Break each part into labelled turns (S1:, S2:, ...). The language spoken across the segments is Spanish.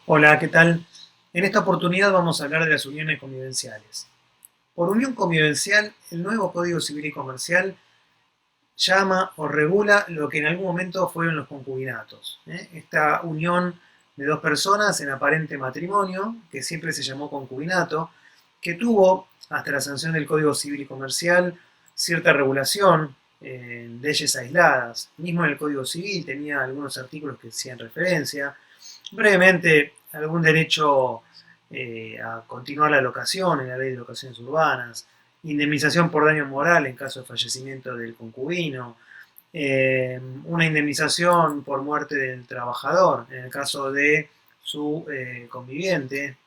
S1: Hola, ¿qué tal? En esta oportunidad vamos a hablar de las uniones convivenciales. Por unión convivencial, el nuevo Código Civil y Comercial llama o regula lo que en algún momento fueron los concubinatos. Esta unión de dos personas en aparente matrimonio, que siempre se llamó concubinato, que tuvo, hasta la sanción del Código Civil y Comercial, cierta regulación en leyes aisladas. Mismo en el Código Civil tenía algunos artículos que hacían referencia. Brevemente, algún derecho a continuar la locación en la ley de locaciones urbanas, indemnización por daño moral en caso de fallecimiento del concubino, una indemnización por muerte del trabajador en el caso de su conviviente,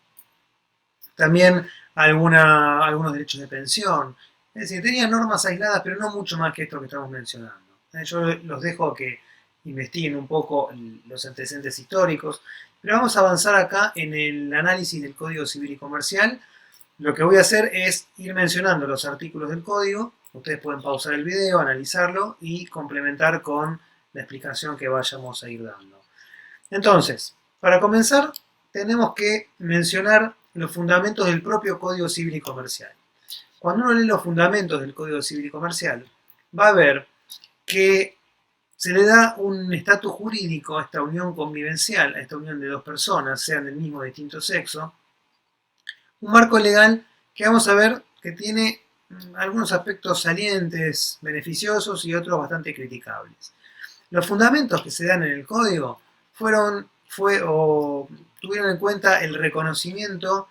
S1: también algunos derechos de pensión. Es decir, tenía normas aisladas, pero no mucho más que esto que estamos mencionando. Yo los dejo a que investiguen un poco los antecedentes históricos, pero vamos a avanzar acá en el análisis del Código Civil y Comercial. Lo que voy a hacer es ir mencionando los artículos del código. Ustedes pueden pausar el video, analizarlo y complementar con la explicación que vayamos a ir dando. Entonces, para comenzar, tenemos que mencionar los fundamentos del propio Código Civil y Comercial. Cuando uno lee los fundamentos del Código Civil y Comercial, va a ver que se le da un estatus jurídico a esta unión convivencial, a esta unión de dos personas, sean del mismo o distinto sexo, un marco legal que vamos a ver que tiene algunos aspectos salientes, beneficiosos y otros bastante criticables. Los fundamentos que se dan en el código tuvieron en cuenta el reconocimiento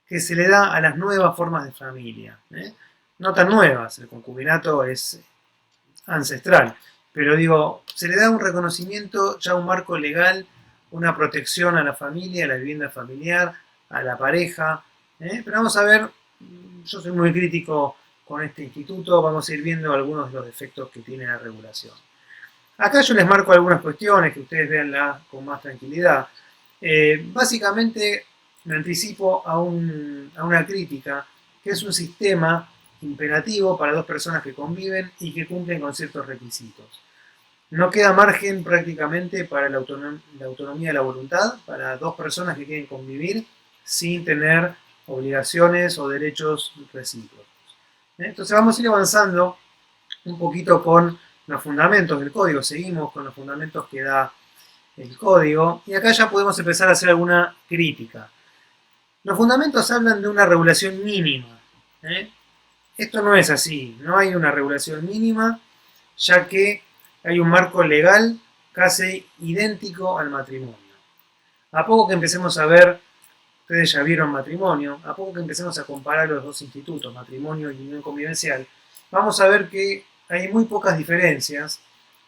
S1: que se le da a las nuevas formas de familia. No tan nuevas, el concubinato es ancestral, pero digo, se le da un reconocimiento, ya un marco legal, una protección a la familia, a la vivienda familiar, a la pareja. Pero vamos a ver, yo soy muy crítico con este instituto, vamos a ir viendo algunos de los defectos que tiene la regulación. Acá yo les marco algunas cuestiones que ustedes veanla con más tranquilidad. Básicamente me anticipo a una crítica, que es un sistema imperativo para dos personas que conviven y que cumplen con ciertos requisitos. No queda margen prácticamente para la autonomía de la voluntad, para dos personas que quieren convivir sin tener obligaciones o derechos recíprocos. Entonces vamos a ir avanzando un poquito con los fundamentos del código. Seguimos con los fundamentos que da el código y acá ya podemos empezar a hacer alguna crítica. Los fundamentos hablan de una regulación mínima. Esto no es así, no hay una regulación mínima, ya que hay un marco legal casi idéntico al matrimonio. A poco que empecemos a ver, ustedes ya vieron matrimonio, a poco que empecemos a comparar los dos institutos, matrimonio y unión convivencial, vamos a ver que hay muy pocas diferencias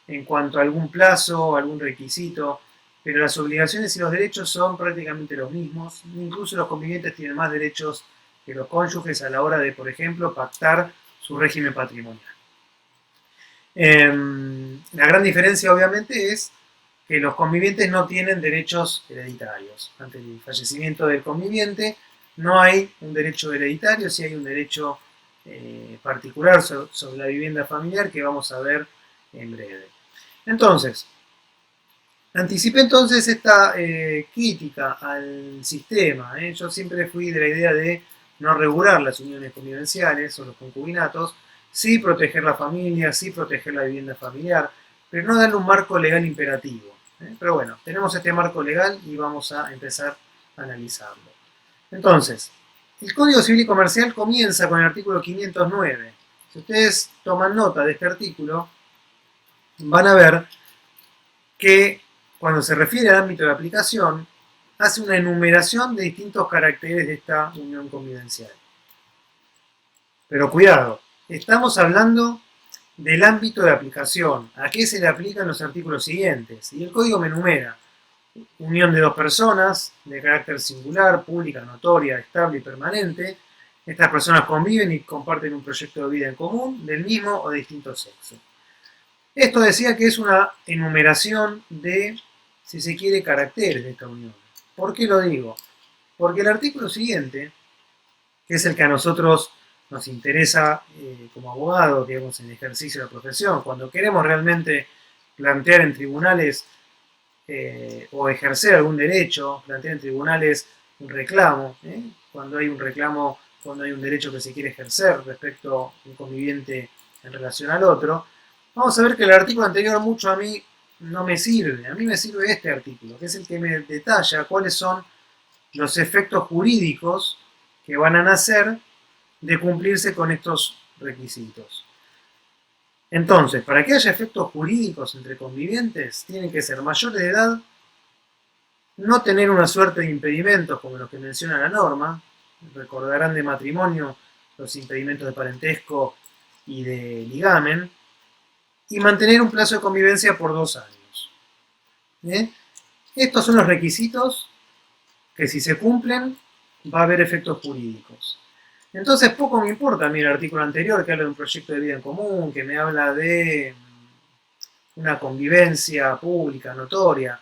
S1: en cuanto a algún plazo, algún requisito, pero las obligaciones y los derechos son prácticamente los mismos. Incluso los convivientes tienen más derechos que los cónyuges a la hora de, por ejemplo, pactar su régimen patrimonial. La gran diferencia, obviamente, es que los convivientes no tienen derechos hereditarios. Ante el fallecimiento del conviviente no hay un derecho hereditario, sí hay un derecho particular sobre la vivienda familiar que vamos a ver en breve. Entonces, anticipé entonces esta crítica al sistema. Yo siempre fui de la idea de no regular las uniones convivenciales o los concubinatos, sí proteger la familia, sí proteger la vivienda familiar, pero no darle un marco legal imperativo. Pero bueno, tenemos este marco legal y vamos a empezar a analizarlo. Entonces, el Código Civil y Comercial comienza con el artículo 509. Si ustedes toman nota de este artículo, van a ver que cuando se refiere al ámbito de aplicación, hace una enumeración de distintos caracteres de esta unión convivencial. Pero cuidado, estamos hablando del ámbito de aplicación, a qué se le aplican los artículos siguientes. Y el código me enumera unión de dos personas de carácter singular, pública, notoria, estable y permanente. Estas personas conviven y comparten un proyecto de vida en común del mismo o de distinto sexo. Esto decía que es una enumeración de, si se quiere, caracteres de esta unión. ¿Por qué lo digo? Porque el artículo siguiente, que es el que a nosotros nos interesa como abogados, digamos, en el ejercicio de la profesión, cuando queremos realmente plantear en tribunales o ejercer algún derecho, plantear en tribunales un reclamo, cuando hay un reclamo, cuando hay un derecho que se quiere ejercer respecto a un conviviente en relación al otro, vamos a ver que el artículo anterior mucho a mí no me sirve. A mí me sirve este artículo, que es el que me detalla cuáles son los efectos jurídicos que van a nacer de cumplirse con estos requisitos. Entonces, para que haya efectos jurídicos entre convivientes, tienen que ser mayores de edad, no tener una suerte de impedimentos como los que menciona la norma, recordarán de matrimonio los impedimentos de parentesco y de ligamen, y mantener un plazo de convivencia por 2 años. Estos son los requisitos que si se cumplen va a haber efectos jurídicos. Entonces poco me importa a mí el artículo anterior que habla de un proyecto de vida en común, que me habla de una convivencia pública, notoria.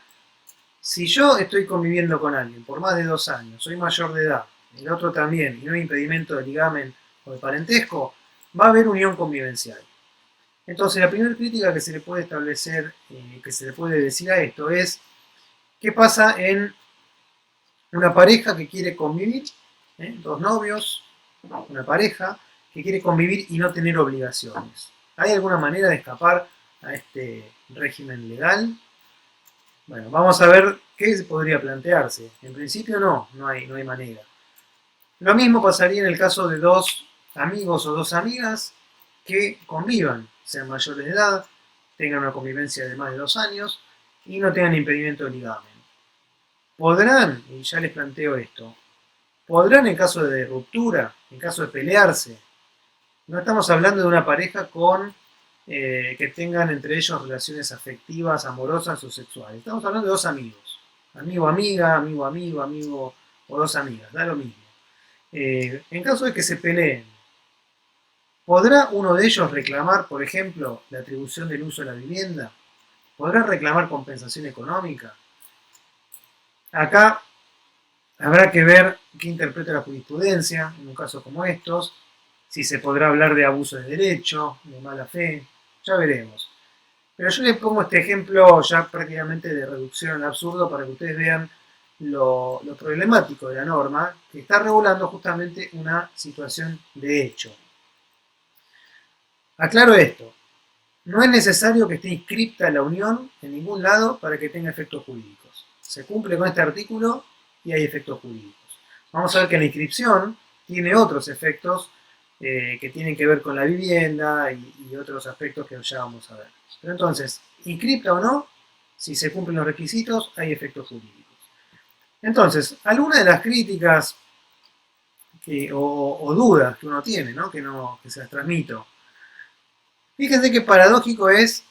S1: Si yo estoy conviviendo con alguien por más de 2 años, soy mayor de edad, el otro también, y no hay impedimento de ligamen o de parentesco, va a haber unión convivencial. Entonces la primera crítica que se le puede establecer, que se le puede decir a esto es, ¿qué pasa en una pareja que quiere convivir? Dos novios, una pareja que quiere convivir y no tener obligaciones. ¿Hay alguna manera de escapar a este régimen legal? Bueno, vamos a ver qué podría plantearse. En principio no hay manera. Lo mismo pasaría en el caso de dos amigos o dos amigas que convivan, sean mayores de edad, tengan una convivencia de más de 2 años y no tengan impedimento de ligamen. Podrán, y ya les planteo esto, podrán en caso de ruptura, en caso de pelearse, no estamos hablando de una pareja con que tengan entre ellos relaciones afectivas, amorosas o sexuales. Estamos hablando de dos amigos. Amigo, amiga, amigo, amigo, amigo o dos amigas, da lo mismo. En caso de que se peleen, ¿podrá uno de ellos reclamar, por ejemplo, la atribución del uso de la vivienda? ¿Podrá reclamar compensación económica? Acá habrá que ver qué interpreta la jurisprudencia en un caso como estos, si se podrá hablar de abuso de derecho, de mala fe, ya veremos. Pero yo les pongo este ejemplo ya prácticamente de reducción al absurdo para que ustedes vean lo problemático de la norma que está regulando justamente una situación de hecho. Aclaro esto, no es necesario que esté inscripta la unión en ningún lado para que tenga efectos jurídicos. Se cumple con este artículo y hay efectos jurídicos. Vamos a ver que la inscripción tiene otros efectos que tienen que ver con la vivienda y otros aspectos que ya vamos a ver. Pero entonces, inscripta o no, si se cumplen los requisitos, hay efectos jurídicos. Entonces, algunas de las críticas o dudas que uno tiene, ¿no? Que se las transmito. Fíjense qué paradójico es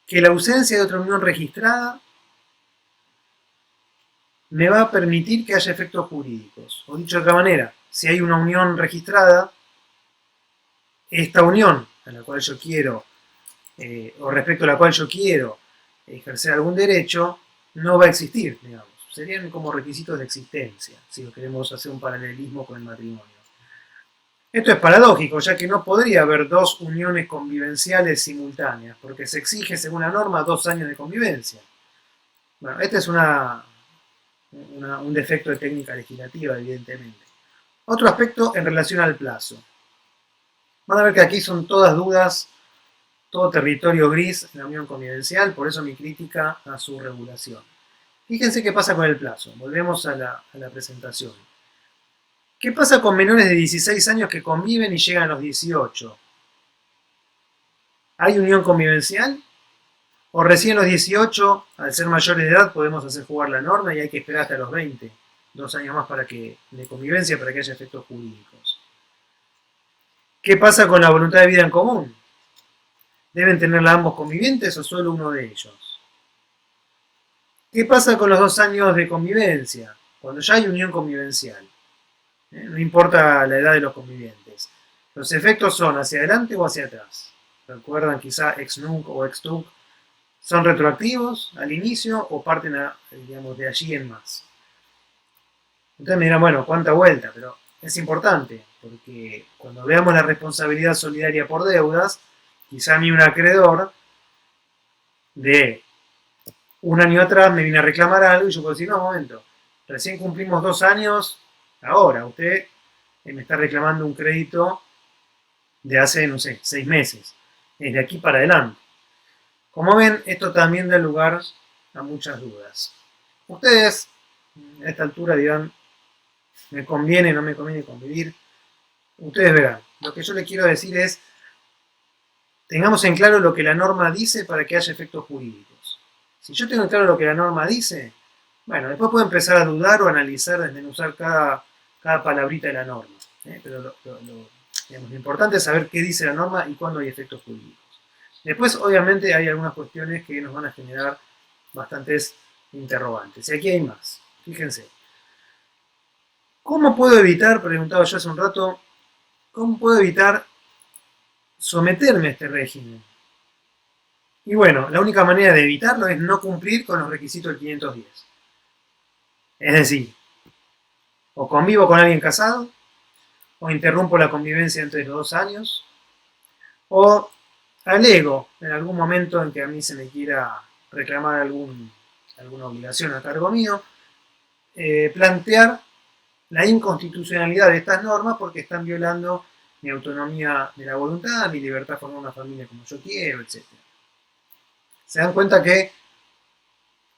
S1: que la ausencia de otra unión registrada me va a permitir que haya efectos jurídicos. O dicho de otra manera, si hay una unión registrada, esta unión a la cual yo quiero, o respecto a la cual yo quiero ejercer algún derecho, no va a existir, digamos. Serían como requisitos de existencia, si lo queremos hacer un paralelismo con el matrimonio. Esto es paradójico, ya que no podría haber dos uniones convivenciales simultáneas, porque se exige, según la norma, 2 años de convivencia. Bueno, este es un defecto de técnica legislativa, evidentemente. Otro aspecto en relación al plazo. Van a ver que aquí son todas dudas, todo territorio gris en la unión convivencial, por eso mi crítica a su regulación. Fíjense qué pasa con el plazo. Volvemos a la presentación. ¿Qué pasa con menores de 16 años que conviven y llegan a los 18? ¿Hay unión convivencial? ¿O recién a los 18, al ser mayores de edad, podemos hacer jugar la norma y hay que esperar hasta los 20, 2 años más de convivencia para que haya efectos jurídicos? ¿Qué pasa con la voluntad de vida en común? ¿Deben tenerla ambos convivientes o solo uno de ellos? ¿Qué pasa con los 2 años de convivencia? Cuando ya hay unión convivencial. No importa la edad de los convivientes. Los efectos son hacia adelante o hacia atrás. ¿Recuerdan quizá ex nunc o ex tunc? ¿Son retroactivos al inicio o parten digamos, de allí en más? Entonces me dirán, bueno, ¿cuánta vuelta? Pero es importante, porque cuando veamos la responsabilidad solidaria por deudas, quizá a mí un acreedor de un año atrás me viene a reclamar algo y yo puedo decir, no, un momento, recién cumplimos 2 años, ahora usted me está reclamando un crédito de hace, no sé, 6 meses, es de aquí para adelante. Como ven, esto también da lugar a muchas dudas. Ustedes, a esta altura, dirán, ¿me conviene, no me conviene convivir? Ustedes verán. Lo que yo les quiero decir es, tengamos en claro lo que la norma dice para que haya efectos jurídicos. Si yo tengo en claro lo que la norma dice, bueno, después puedo empezar a dudar o analizar, desmenuzar cada palabrita de la norma. Pero digamos, lo importante es saber qué dice la norma y cuándo hay efectos jurídicos. Después, obviamente, hay algunas cuestiones que nos van a generar bastantes interrogantes. Y aquí hay más. Fíjense. ¿Cómo puedo evitar, preguntaba yo hace un rato, cómo puedo evitar someterme a este régimen? Y bueno, la única manera de evitarlo es no cumplir con los requisitos del 510. Es decir, o convivo con alguien casado, o interrumpo la convivencia entre los 2 años, o alego en algún momento en que a mí se me quiera reclamar alguna obligación a cargo mío, plantear la inconstitucionalidad de estas normas porque están violando mi autonomía de la voluntad, mi libertad de formar una familia como yo quiero, etc. Se dan cuenta que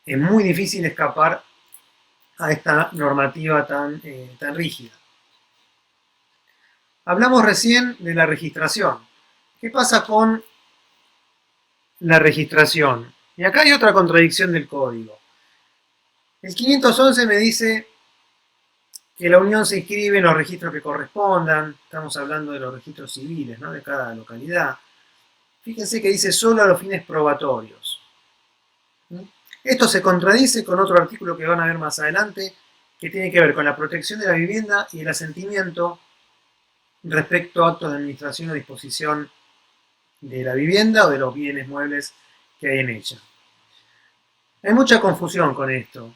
S1: es muy difícil escapar a esta normativa tan rígida. Hablamos recién de la registración. ¿Qué pasa con la registración? Y acá hay otra contradicción del código. El 511 me dice que la unión se inscribe en los registros que correspondan. Estamos hablando de los registros civiles, ¿no?, de cada localidad. Fíjense que dice solo a los fines probatorios. Esto se contradice con otro artículo que van a ver más adelante, que tiene que ver con la protección de la vivienda y el asentimiento respecto a actos de administración o disposición de la vivienda o de los bienes muebles que hay en ella. Hay mucha confusión con esto.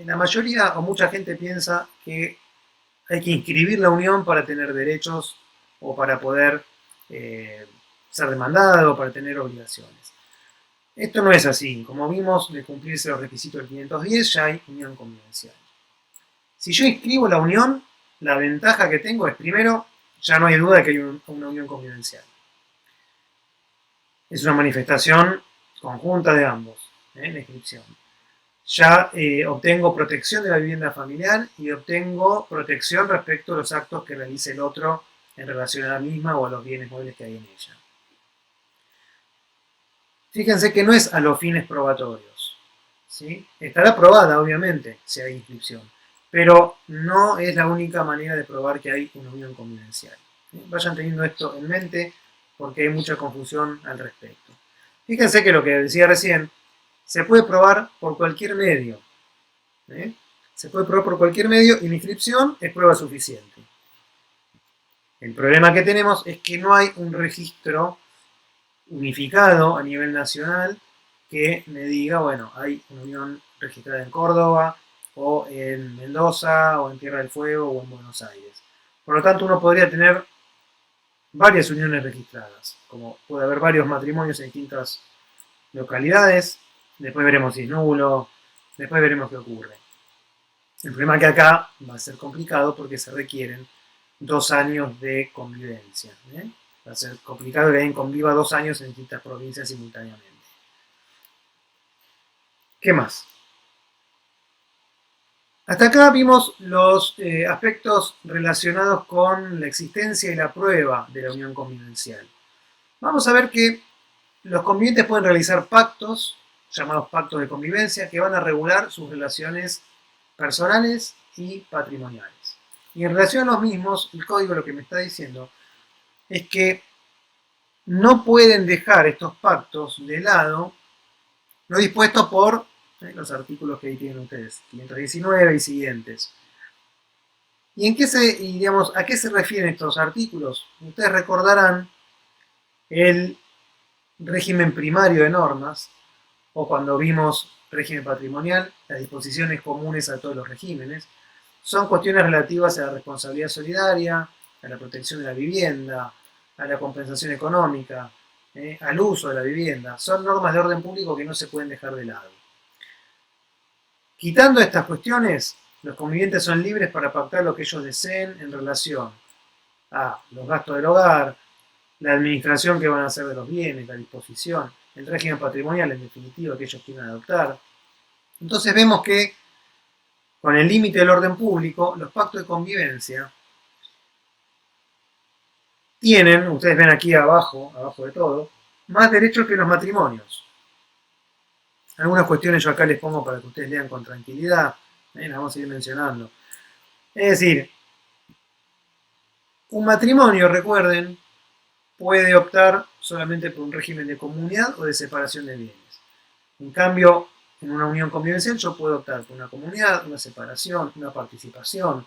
S1: La mayoría o mucha gente piensa que hay que inscribir la unión para tener derechos o para poder ser demandado o para tener obligaciones. Esto no es así. Como vimos, de cumplirse los requisitos del 510 ya hay unión convivencial. Si yo inscribo la unión, la ventaja que tengo es, primero, ya no hay duda de que hay una unión convivencial. Es una manifestación conjunta de ambos, la inscripción. Ya obtengo protección de la vivienda familiar y obtengo protección respecto a los actos que realice el otro en relación a la misma o a los bienes muebles que hay en ella. Fíjense que no es a los fines probatorios, ¿sí? Estará probada, obviamente, si hay inscripción, pero no es la única manera de probar que hay una unión convivencial. Vayan teniendo esto en mente porque hay mucha confusión al respecto. Fíjense que lo que decía recién, se puede probar por cualquier medio. Se puede probar por cualquier medio y la inscripción es prueba suficiente. El problema que tenemos es que no hay un registro unificado a nivel nacional que me diga, bueno, hay una unión registrada en Córdoba, o en Mendoza, o en Tierra del Fuego, o en Buenos Aires. Por lo tanto, uno podría tener varias uniones registradas, como puede haber varios matrimonios en distintas localidades, después veremos si es nulo, después veremos qué ocurre. El problema es que acá va a ser complicado porque se requieren 2 años de convivencia. Va a ser complicado que alguien conviva 2 años en distintas provincias simultáneamente. ¿Qué más? Hasta acá vimos los aspectos relacionados con la existencia y la prueba de la unión convivencial. Vamos a ver que los convivientes pueden realizar pactos, llamados pactos de convivencia, que van a regular sus relaciones personales y patrimoniales. Y en relación a los mismos, el código lo que me está diciendo es que no pueden dejar estos pactos de lado lo dispuesto por los artículos que ahí tienen ustedes, 519 y siguientes. ¿Y a qué se refieren estos artículos? Ustedes recordarán el régimen primario de normas, o cuando vimos régimen patrimonial, las disposiciones comunes a todos los regímenes, son cuestiones relativas a la responsabilidad solidaria, a la protección de la vivienda, a la compensación económica, al uso de la vivienda. Son normas de orden público que no se pueden dejar de lado. Quitando estas cuestiones, los convivientes son libres para pactar lo que ellos deseen en relación a los gastos del hogar, la administración que van a hacer de los bienes, la disposición, el régimen patrimonial en definitiva que ellos quieran adoptar. Entonces vemos que con el límite del orden público, los pactos de convivencia tienen, ustedes ven aquí abajo de todo, más derechos que los matrimonios. Algunas cuestiones yo acá les pongo para que ustedes lean con tranquilidad, las vamos a ir mencionando. Es decir, un matrimonio, recuerden, puede optar solamente por un régimen de comunidad o de separación de bienes. En cambio, en una unión convivencial yo puedo optar por una comunidad, una separación, una participación,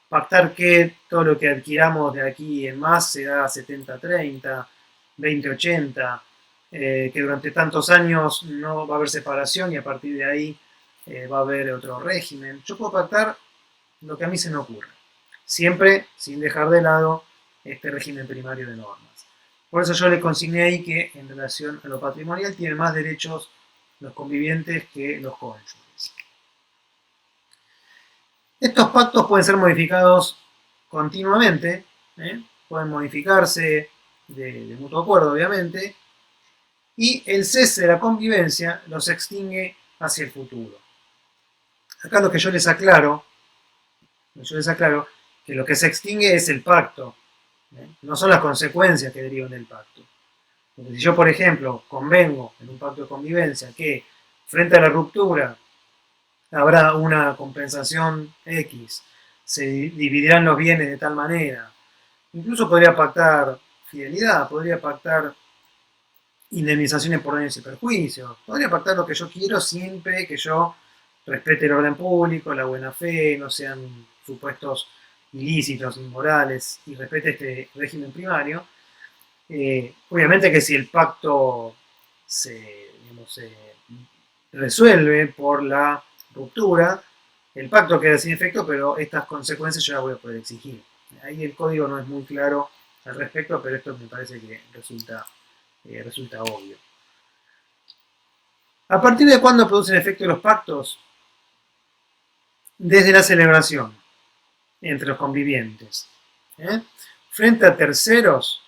S1: pactar que todo lo que adquiramos de aquí en más será 70-30, 20-80, que durante tantos años no va a haber separación y a partir de ahí va a haber otro régimen. Yo puedo pactar lo que a mí se me ocurra, siempre sin dejar de lado este régimen primario de normas. Por eso yo le consigné ahí que en relación a lo patrimonial tienen más derechos los convivientes que los cónyuges. Estos pactos pueden ser modificados continuamente, pueden modificarse de mutuo acuerdo, obviamente, y el cese de la convivencia los extingue hacia el futuro. Acá lo que yo les aclaro, que lo que se extingue es el pacto, no son las consecuencias que derivan del pacto. Porque si yo, por ejemplo, convengo en un pacto de convivencia que frente a la ruptura habrá una compensación X, se dividirán los bienes de tal manera, incluso podría pactar fidelidad, podría pactar indemnizaciones por daños y perjuicios, podría pactar lo que yo quiero siempre que yo respete el orden público, la buena fe, no sean supuestos ilícitos, inmorales y respete este régimen primario. Obviamente que si el pacto se resuelve por la ruptura, el pacto queda sin efecto, pero estas consecuencias yo las voy a poder exigir. Ahí el código no es muy claro al respecto, pero esto me parece que resulta obvio. ¿A partir de cuándo producen efecto los pactos? Desde la celebración entre los convivientes. Frente a terceros,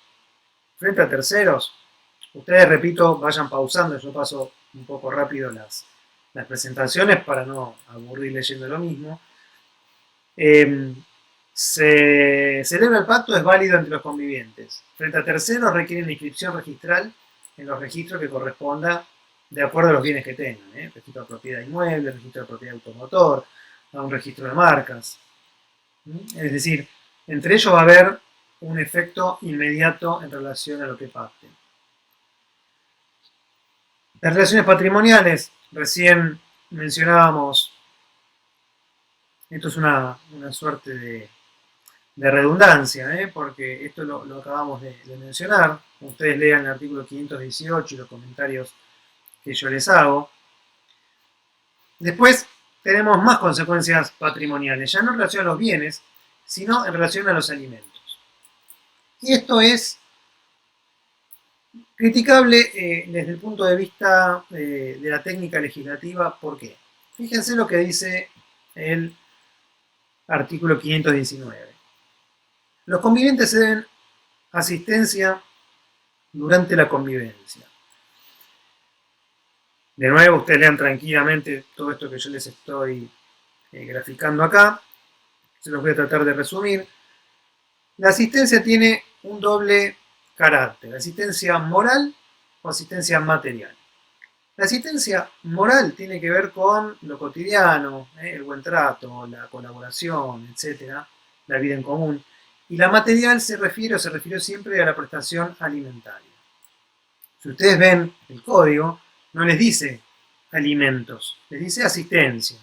S1: ustedes, repito, vayan pausando, yo paso un poco rápido las presentaciones para no aburrir leyendo lo mismo. Se celebra el pacto, es válido entre los convivientes. Frente a terceros requieren inscripción registral en los registros que corresponda de acuerdo a los bienes que tengan. Registro de propiedad inmueble, registro de propiedad automotor, a un registro de marcas. Es decir, entre ellos va a haber un efecto inmediato en relación a lo que pacten. Las relaciones patrimoniales, recién mencionábamos, esto es una suerte de redundancia, porque esto lo acabamos de mencionar. Ustedes lean el artículo 518 y los comentarios que yo les hago. Después tenemos más consecuencias patrimoniales, ya no en relación a los bienes, sino en relación a los alimentos. Y esto es criticable desde el punto de vista de la técnica legislativa. ¿Por qué? Fíjense lo que dice el artículo 519. Los convivientes se deben asistencia durante la convivencia. De nuevo, ustedes lean tranquilamente todo esto que yo les estoy graficando acá. Se los voy a tratar de resumir. La asistencia tiene un doble carácter: asistencia moral o asistencia material. La asistencia moral tiene que ver con lo cotidiano, el buen trato, la colaboración, etc., la vida en común. Y la material se refirió siempre a la prestación alimentaria. Si ustedes ven el código, no les dice alimentos, les dice asistencia.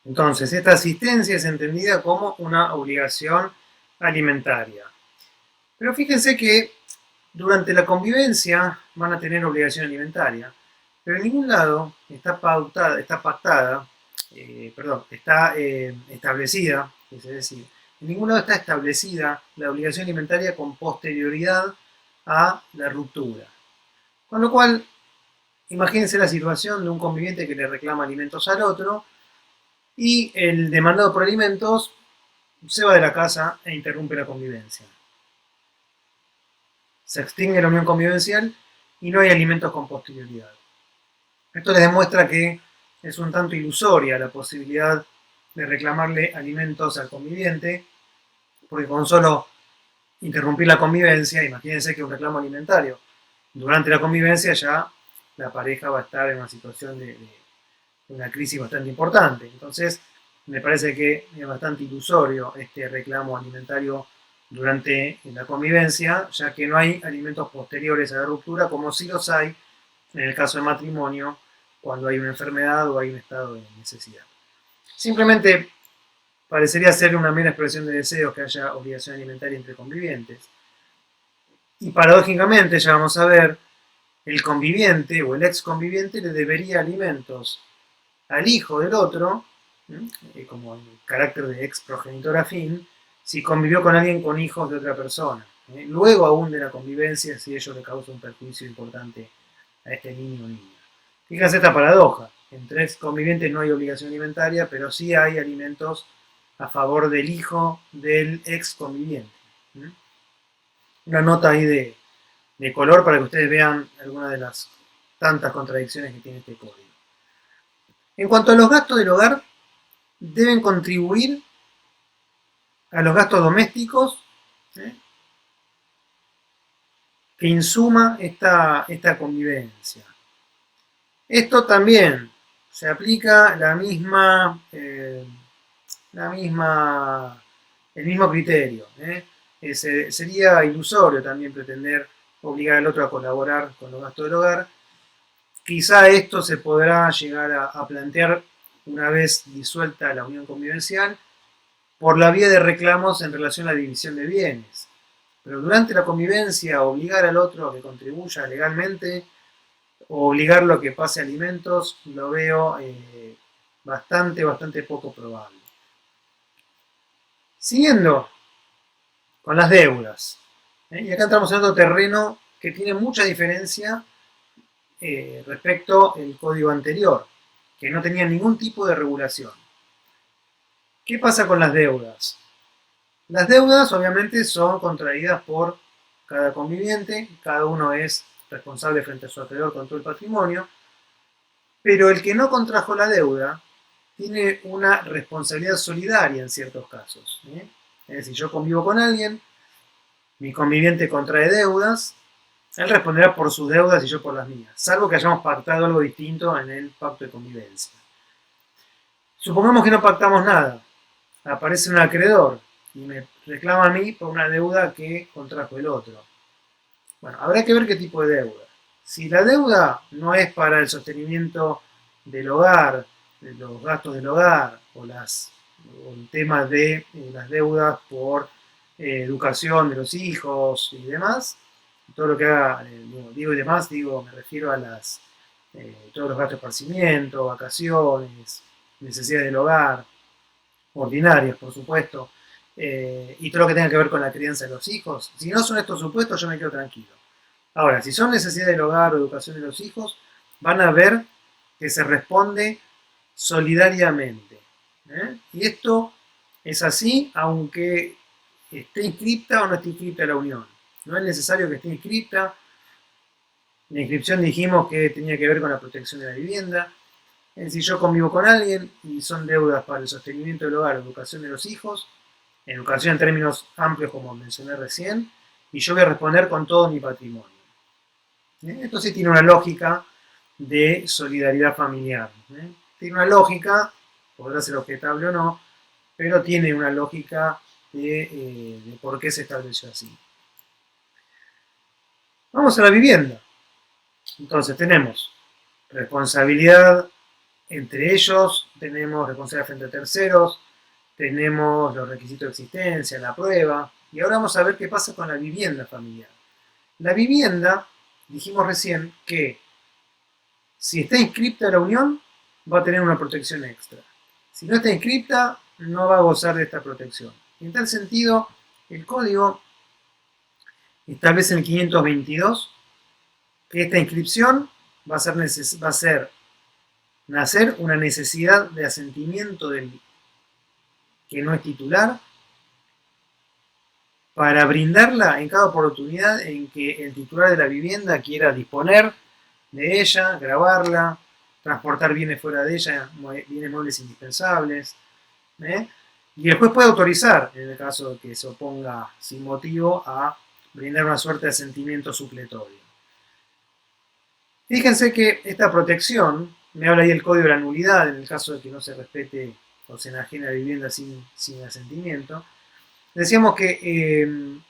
S1: Entonces, esta asistencia es entendida como una obligación alimentaria. Pero fíjense que durante la convivencia van a tener obligación alimentaria, pero en ningún lado está establecida, es decir, en ningún lado está establecida la obligación alimentaria con posterioridad a la ruptura. Con lo cual, Imagínense la situación de un conviviente que le reclama alimentos al otro y el demandado por alimentos se va de la casa e interrumpe la convivencia. Se extingue la unión convivencial y no hay alimentos con posterioridad. Esto les demuestra que es un tanto ilusoria la posibilidad de reclamarle alimentos al conviviente, porque con solo interrumpir la convivencia, imagínense que un reclamo alimentario, durante la convivencia ya la pareja va a estar en una situación de una crisis bastante importante. Entonces, me parece que es bastante ilusorio este reclamo alimentario durante la convivencia, ya que no hay alimentos posteriores a la ruptura, como sí los hay en el caso del matrimonio, cuando hay una enfermedad o hay un estado de necesidad. Simplemente parecería ser una mera expresión de deseos que haya obligación alimentaria entre convivientes. Y paradójicamente, ya vamos a ver, el conviviente o el ex conviviente le debería alimentos al hijo del otro, como el carácter de ex progenitor afín, si convivió con alguien con hijos de otra persona. Luego aún de la convivencia, si ello le causa un perjuicio importante a este niño o niña. Fíjense esta paradoja. Entre ex convivientes no hay obligación alimentaria, pero sí hay alimentos a favor del hijo del ex conviviente. Una nota ahí de color para que ustedes vean algunas de las tantas contradicciones que tiene este código. En cuanto a los gastos del hogar, deben contribuir a los gastos domésticos que insuma esta convivencia. Esto también se aplica el mismo criterio. Sería ilusorio también pretender obligar al otro a colaborar con los gastos del hogar. Quizá esto se podrá llegar a plantear una vez disuelta la unión convivencial por la vía de reclamos en relación a la división de bienes. Pero durante la convivencia, obligar al otro a que contribuya legalmente o obligarlo a que pase alimentos, lo veo bastante poco probable. Siguiendo con las deudas. Y acá entramos en otro terreno que tiene mucha diferencia respecto al código anterior, que no tenía ningún tipo de regulación. ¿Qué pasa con las deudas? Las deudas obviamente son contraídas por cada conviviente, cada uno es responsable frente a su acreedor con todo el patrimonio, pero el que no contrajo la deuda tiene una responsabilidad solidaria en ciertos casos. Es decir, yo convivo con alguien, mi conviviente contrae deudas, él responderá por sus deudas y yo por las mías, salvo que hayamos pactado algo distinto en el pacto de convivencia. Supongamos que no pactamos nada, aparece un acreedor y me reclama a mí por una deuda que contrajo el otro. Bueno, habrá que ver qué tipo de deuda. Si la deuda no es para el sostenimiento del hogar, de los gastos del hogar, o el tema de las deudas por educación de los hijos y demás, todo lo que haga, digo y demás, me refiero a todos los gastos de esparcimiento, vacaciones, necesidades del hogar, ordinarias, por supuesto, y todo lo que tenga que ver con la crianza de los hijos. Si no son estos supuestos, yo me quedo tranquilo. Ahora, si son necesidades del hogar o educación de los hijos, van a ver que se responde solidariamente. Y esto es así, aunque esté inscripta o no esté inscripta la unión. No es necesario que esté inscripta. La inscripción dijimos que tenía que ver con la protección de la vivienda. Si yo convivo con alguien y son deudas para el sostenimiento del hogar, educación de los hijos, educación en términos amplios como mencioné recién, y yo voy a responder con todo mi patrimonio. Esto sí tiene una lógica de solidaridad familiar. Tiene una lógica, podrá ser objetable o no, pero tiene una lógica de por qué se estableció así. Vamos a la vivienda. Entonces tenemos responsabilidad entre ellos, tenemos responsabilidad frente a terceros, tenemos los requisitos de existencia, la prueba, y ahora vamos a ver qué pasa con la vivienda familiar. La vivienda, dijimos recién que si está inscripta la unión, va a tener una protección extra. Si no está inscripta, no va a gozar de esta protección. En tal sentido, el código establece en el 522 que esta inscripción va a ser nacer una necesidad de asentimiento del que no es titular para brindarla en cada oportunidad en que el titular de la vivienda quiera disponer de ella, grabarla, transportar bienes fuera de ella, bienes muebles indispensables, ¿eh? Y después puede autorizar, en el caso de que se oponga sin motivo, a brindar una suerte de asentimiento supletorio. Fíjense que esta protección, me habla ahí el código de la nulidad, en el caso de que no se respete o se enajene la vivienda sin asentimiento. Decíamos que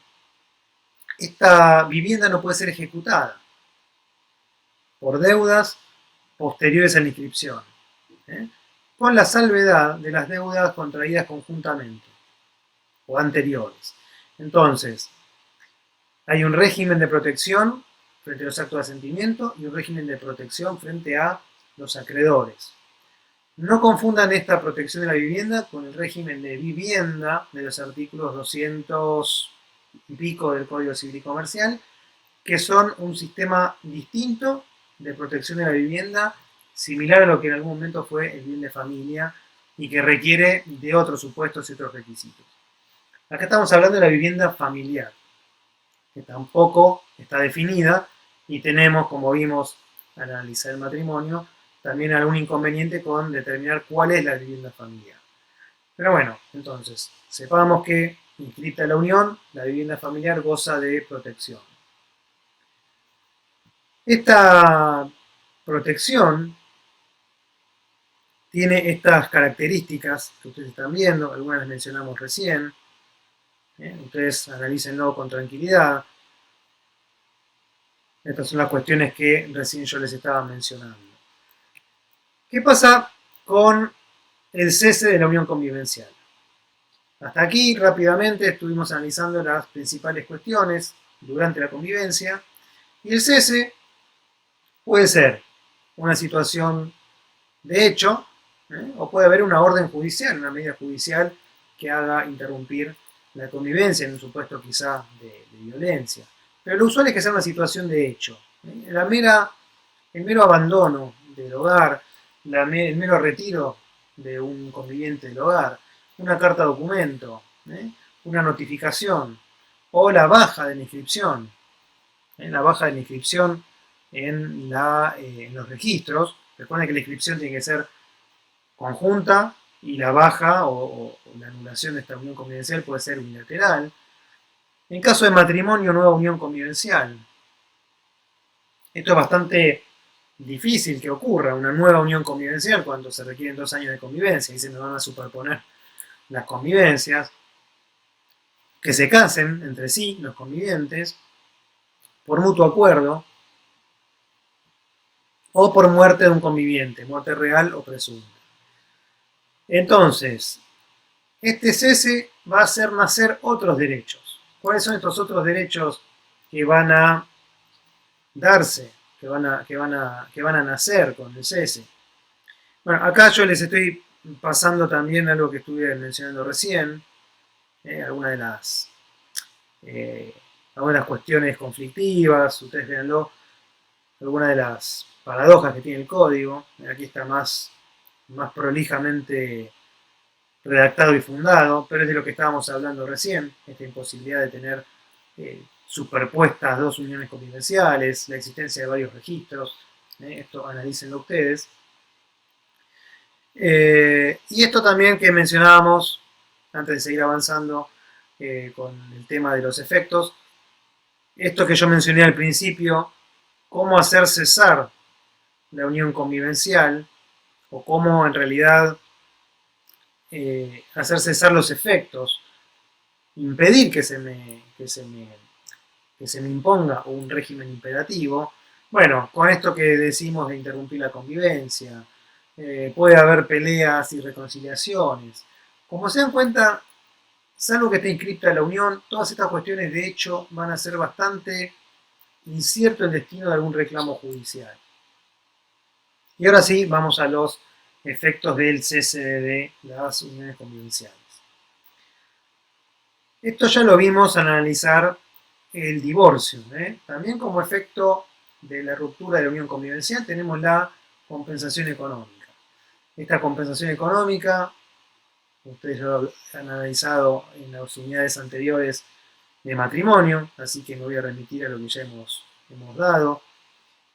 S1: esta vivienda no puede ser ejecutada por deudas posteriores a la inscripción, ¿eh? Con la salvedad de las deudas contraídas conjuntamente o anteriores. Entonces, hay un régimen de protección frente a los actos de asentimiento y un régimen de protección frente a los acreedores. No confundan esta protección de la vivienda con el régimen de vivienda de los artículos 200 y pico del Código Civil y Comercial, que son un sistema distinto de protección de la vivienda, similar a lo que en algún momento fue el bien de familia y que requiere de otros supuestos y otros requisitos. Acá estamos hablando de la vivienda familiar, que tampoco está definida y tenemos, como vimos al analizar el matrimonio, también algún inconveniente con determinar cuál es la vivienda familiar. Pero bueno, entonces, sepamos que inscrita la unión, la vivienda familiar goza de protección. Esta protección tiene estas características que ustedes están viendo, algunas las mencionamos recién. Ustedes analícenlo con tranquilidad. Estas son las cuestiones que recién yo les estaba mencionando. ¿Qué pasa con el cese de la unión convivencial? Hasta aquí, rápidamente, estuvimos analizando las principales cuestiones durante la convivencia. Y el cese puede ser una situación de hecho, o puede haber una orden judicial, una medida judicial que haga interrumpir la convivencia en un supuesto quizá de violencia. Pero lo usual es que sea una situación de hecho. El mero abandono del hogar, el mero retiro de un conviviente del hogar, una carta documento, una notificación o la baja de la inscripción, la baja de la inscripción en los registros. Recuerden que la inscripción tiene que ser conjunta y la baja o la anulación de esta unión convivencial puede ser unilateral. En caso de matrimonio, nueva unión convivencial. Esto es bastante difícil que ocurra, una nueva unión convivencial, cuando se requieren 2 años de convivencia y se me van a superponer las convivencias. Que se casen entre sí los convivientes por mutuo acuerdo o por muerte de un conviviente, muerte real o presunta. Entonces, este cese va a hacer nacer otros derechos. ¿Cuáles son estos otros derechos que van a darse, que van a nacer con el cese? Bueno, acá yo les estoy pasando también algo que estuve mencionando recién, algunas de las cuestiones conflictivas, ustedes véanlo, algunas de las paradojas que tiene el código. Aquí está más prolijamente redactado y fundado, pero es de lo que estábamos hablando recién, esta imposibilidad de tener superpuestas 2 uniones convivenciales, la existencia de varios registros, esto analícenlo ustedes. Y esto también que mencionábamos, antes de seguir avanzando con el tema de los efectos, esto que yo mencioné al principio, cómo hacer cesar la unión convivencial, o cómo en realidad hacer cesar los efectos, impedir que se me imponga un régimen imperativo. Bueno, con esto que decimos de interrumpir la convivencia, puede haber peleas y reconciliaciones. Como se dan cuenta, salvo que esté inscripta la unión, todas estas cuestiones de hecho van a ser bastante incierto el destino de algún reclamo judicial. Y ahora sí, vamos a los efectos del cese de las uniones convivenciales. Esto ya lo vimos al analizar el divorcio, también como efecto de la ruptura de la unión convivencial tenemos la compensación económica. Esta compensación económica, ustedes ya lo han analizado en las unidades anteriores de matrimonio, así que me voy a remitir a lo que ya hemos dado.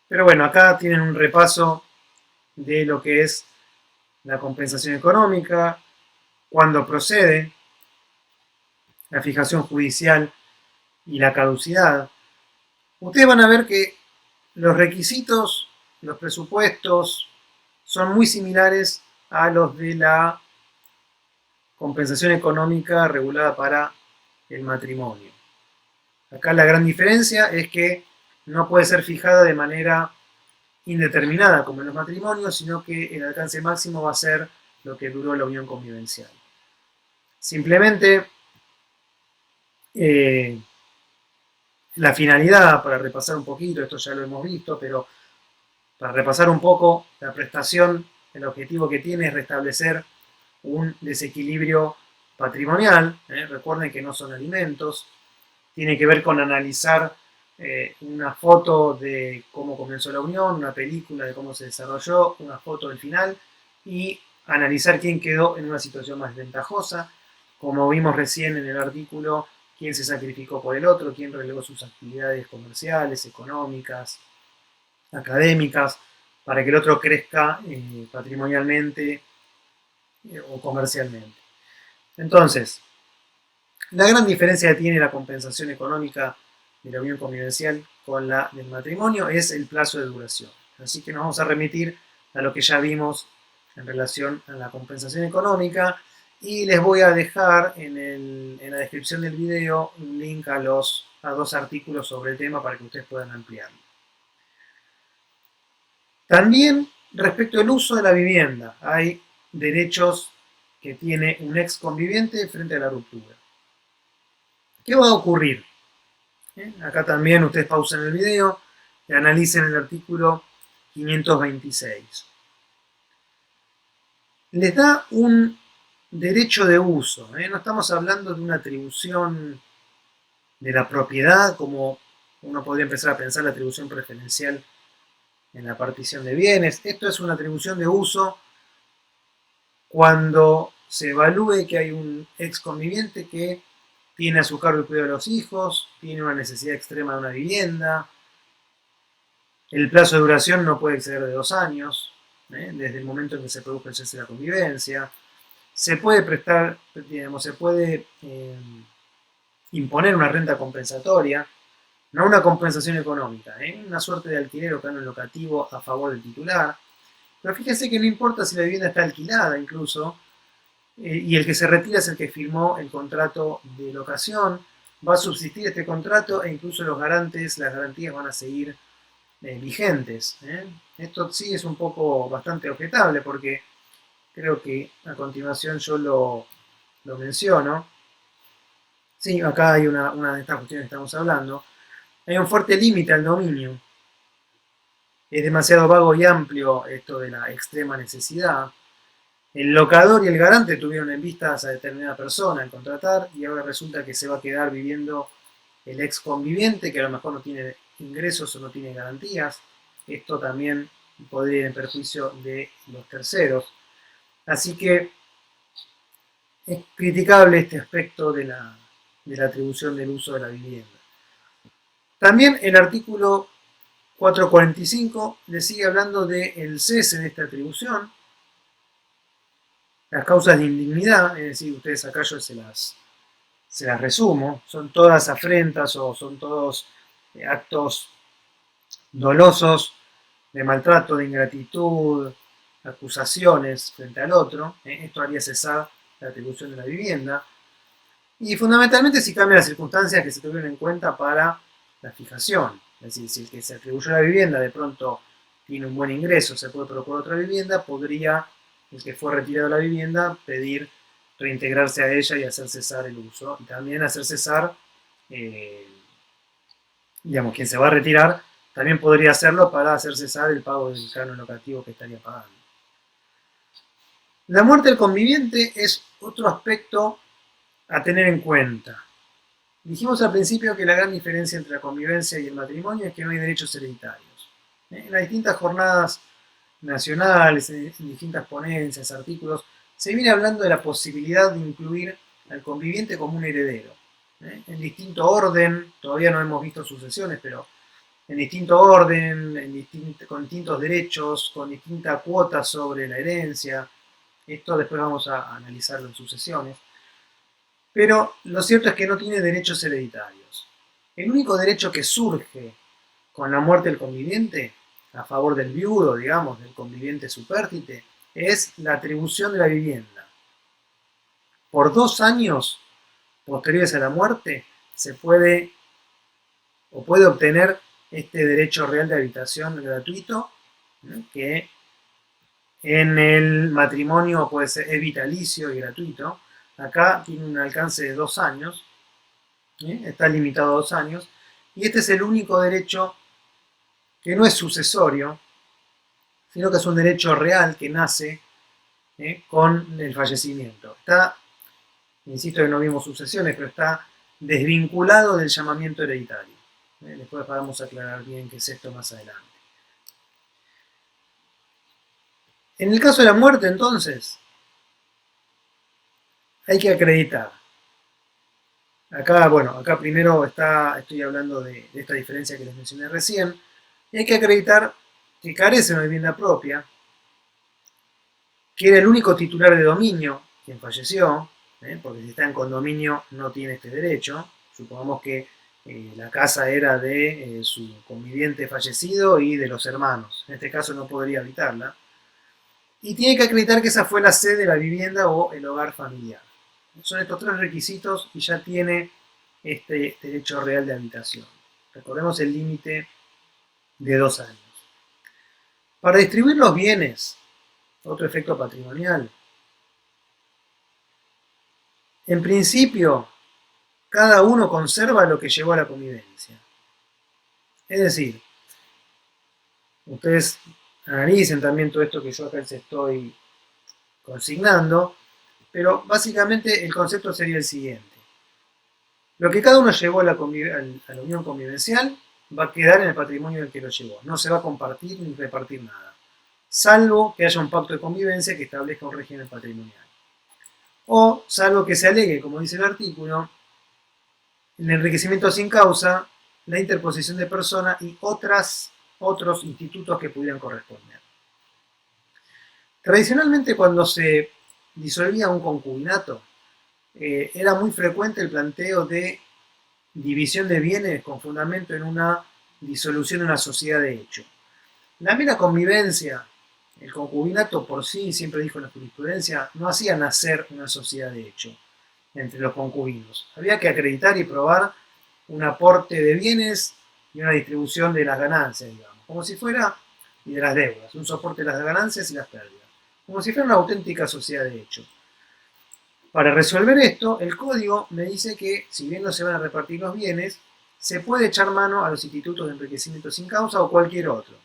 S1: Pero bueno, acá tienen un repaso de lo que es la compensación económica, cuándo procede, la fijación judicial y la caducidad. Ustedes van a ver que los requisitos, los presupuestos, son muy similares a los de la compensación económica regulada para el matrimonio. Acá la gran diferencia es que no puede ser fijada de manera indeterminada como en los matrimonios, sino que el alcance máximo va a ser lo que duró la unión convivencial. Simplemente la finalidad, para repasar un poquito, esto ya lo hemos visto, pero para repasar un poco, la prestación, el objetivo que tiene es restablecer un desequilibrio patrimonial. Recuerden que no son alimentos. Tiene que ver con analizar una foto de cómo comenzó la unión, una película de cómo se desarrolló, una foto del final y analizar quién quedó en una situación más ventajosa. Como vimos recién en el artículo, quién se sacrificó por el otro, quién relegó sus actividades comerciales, económicas, académicas, para que el otro crezca patrimonialmente o comercialmente. Entonces, la gran diferencia que tiene la compensación económica de la unión convivencial con la del matrimonio es el plazo de duración. Así que nos vamos a remitir a lo que ya vimos en relación a la compensación económica y les voy a dejar en la descripción del video un link a dos artículos sobre el tema para que ustedes puedan ampliarlo. También respecto al uso de la vivienda, hay derechos que tiene un ex conviviente frente a la ruptura. ¿Qué va a ocurrir? Acá también ustedes pausen el video y analicen el artículo 526. Les da un derecho de uso, no estamos hablando de una atribución de la propiedad como uno podría empezar a pensar la atribución preferencial en la partición de bienes. Esto es una atribución de uso cuando se evalúe que hay un ex conviviente que tiene a su cargo el cuidado de los hijos, tiene una necesidad extrema de una vivienda, el plazo de duración no puede exceder de 2 años, desde el momento en que se produjo el cese de la convivencia. Se puede prestar, digamos, se puede imponer una renta compensatoria, no una compensación económica, una suerte de alquiler o canon locativo a favor del titular. Pero fíjense que no importa si la vivienda está alquilada incluso, y el que se retira es el que firmó el contrato de locación, va a subsistir este contrato e incluso las garantías van a seguir vigentes. Esto sí es un poco bastante objetable porque creo que a continuación yo lo menciono. Sí, acá hay una de estas cuestiones que estamos hablando. Hay un fuerte límite al dominio. Es demasiado vago y amplio esto de la extrema necesidad. El locador y el garante tuvieron en vista a esa determinada persona al contratar y ahora resulta que se va a quedar viviendo el ex conviviente que a lo mejor no tiene ingresos o no tiene garantías. Esto también podría ir en perjuicio de los terceros. Así que es criticable este aspecto de la atribución del uso de la vivienda. También el artículo 445 le sigue hablando del cese de esta atribución. Las causas de indignidad, es decir, ustedes acá yo se las resumo, son todas afrentas o son todos actos dolosos de maltrato, de ingratitud, acusaciones frente al otro. Esto haría cesar la atribución de la vivienda. Y fundamentalmente si cambian las circunstancias que se tuvieron en cuenta para la fijación. Es decir, si el que se atribuyó la vivienda de pronto tiene un buen ingreso, se puede procurar otra vivienda, podría el que fue retirado de la vivienda pedir reintegrarse a ella y hacer cesar el uso. Y también hacer cesar, digamos, quien se va a retirar, también podría hacerlo para hacer cesar el pago del canon locativo que estaría pagando. La muerte del conviviente es otro aspecto a tener en cuenta. Dijimos al principio que la gran diferencia entre la convivencia y el matrimonio es que no hay derechos hereditarios. En las distintas jornadas nacionales, en distintas ponencias, artículos, se viene hablando de la posibilidad de incluir al conviviente como un heredero. En distinto orden, todavía no hemos visto sucesiones, pero en distinto orden, con distintos derechos, con distintas cuotas sobre la herencia. Esto después vamos a analizarlo en sucesiones. Pero lo cierto es que no tiene derechos hereditarios. El único derecho que surge con la muerte del conviviente, a favor del viudo, digamos, del conviviente supérstite, es la atribución de la vivienda. Por 2 años posteriores a la muerte se puede o puede obtener este derecho real de habitación gratuito, que en el matrimonio puede ser, es vitalicio y gratuito. Acá tiene un alcance de 2 años, está limitado a 2 años, y este es el único derecho que no es sucesorio, sino que es un derecho real que nace con el fallecimiento. Está, insisto que no vimos sucesiones, pero está desvinculado del llamamiento hereditario. Después vamos a aclarar bien qué es esto más adelante. En el caso de la muerte, entonces, hay que acreditar. Acá, bueno, acá primero estoy hablando de esta diferencia que les mencioné recién, y hay que acreditar que carece de una vivienda propia, que era el único titular de dominio quien falleció, porque si está en condominio no tiene este derecho. Supongamos que la casa era de su conviviente fallecido y de los hermanos. En este caso no podría habitarla. Y tiene que acreditar que esa fue la sede de la vivienda o el hogar familiar. Son estos 3 requisitos y ya tiene este derecho real de habitación. Recordemos el límite de 2 años. Para distribuir los bienes, otro efecto patrimonial. En principio, cada uno conserva lo que llevó a la convivencia. Es decir, ustedes analicen también todo esto que yo acá les estoy consignando, pero básicamente el concepto sería el siguiente. Lo que cada uno llevó a la unión convivencial va a quedar en el patrimonio del que lo llevó. No se va a compartir ni repartir nada, salvo que haya un pacto de convivencia que establezca un régimen patrimonial. O, salvo que se alegue, como dice el artículo, el enriquecimiento sin causa, la interposición de persona y otros institutos que pudieran corresponder. Tradicionalmente, cuando se disolvía un concubinato, era muy frecuente el planteo de división de bienes con fundamento en una disolución de una sociedad de hecho. La mera convivencia, el concubinato por sí, siempre dijo la jurisprudencia, no hacía nacer una sociedad de hecho entre los concubinos. Había que acreditar y probar un aporte de bienes y una distribución de las ganancias, digamos, como si fuera, y de las deudas, un soporte de las ganancias y las pérdidas, como si fuera una auténtica sociedad de hecho. Para resolver esto, el código me dice que, si bien no se van a repartir los bienes, se puede echar mano a los institutos de enriquecimiento sin causa o cualquier otro.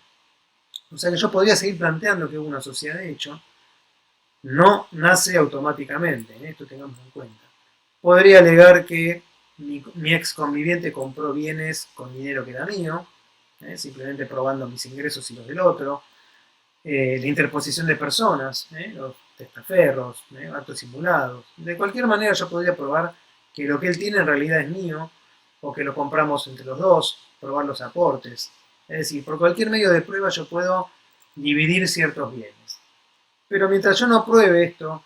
S1: O sea que yo podría seguir planteando que una sociedad de hecho no nace automáticamente, esto tengamos en cuenta. Podría alegar que mi ex conviviente compró bienes con dinero que era mío, simplemente probando mis ingresos y los del otro. La interposición de personas, los testaferros, actos simulados. De cualquier manera yo podría probar que lo que él tiene en realidad es mío, o que lo compramos entre los dos, probar los aportes. Es decir, por cualquier medio de prueba yo puedo dividir ciertos bienes. Pero mientras yo no pruebe esto,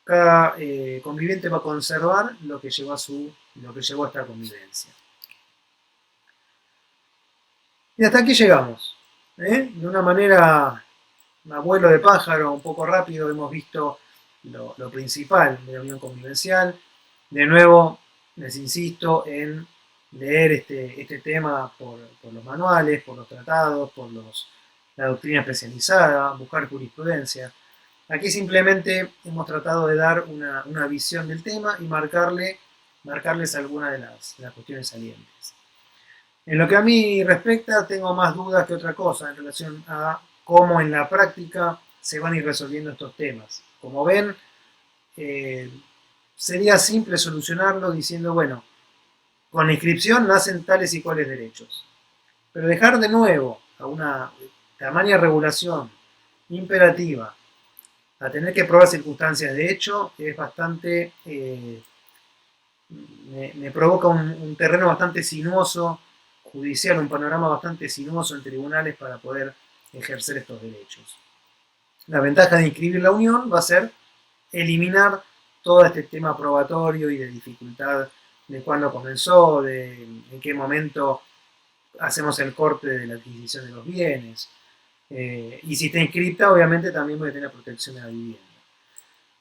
S1: cada conviviente va a conservar lo que llevó a esta convivencia. Y hasta aquí llegamos. De una manera, abuelo de pájaro, un poco rápido, hemos visto lo principal de la unión convivencial. De nuevo, les insisto en leer este tema por los manuales, por los tratados, por la doctrina especializada, buscar jurisprudencia. Aquí simplemente hemos tratado de dar una visión del tema y marcarles algunas de las cuestiones salientes. En lo que a mí respecta, tengo más dudas que otra cosa en relación a cómo en la práctica se van a ir resolviendo estos temas. Como ven, sería simple solucionarlo diciendo, bueno, con la inscripción nacen tales y cuales derechos. Pero dejar de nuevo a una tamaña regulación imperativa, a tener que probar circunstancias de hecho, es bastante, me provoca un terreno bastante sinuoso, judicial, un panorama bastante sinuoso en tribunales para poder ejercer estos derechos. La ventaja de inscribir la unión va a ser eliminar todo este tema probatorio y de dificultad de cuándo comenzó, de en qué momento hacemos el corte de la adquisición de los bienes. Y si está inscrita, obviamente también voy a tener protección de la vivienda.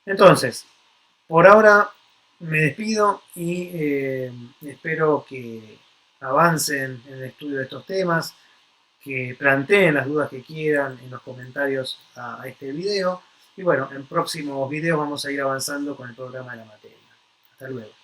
S1: Entonces, por ahora me despido y espero que avancen en el estudio de estos temas, que planteen las dudas que quieran en los comentarios a este video. Y bueno, en próximos videos vamos a ir avanzando con el programa de la materia. Hasta luego.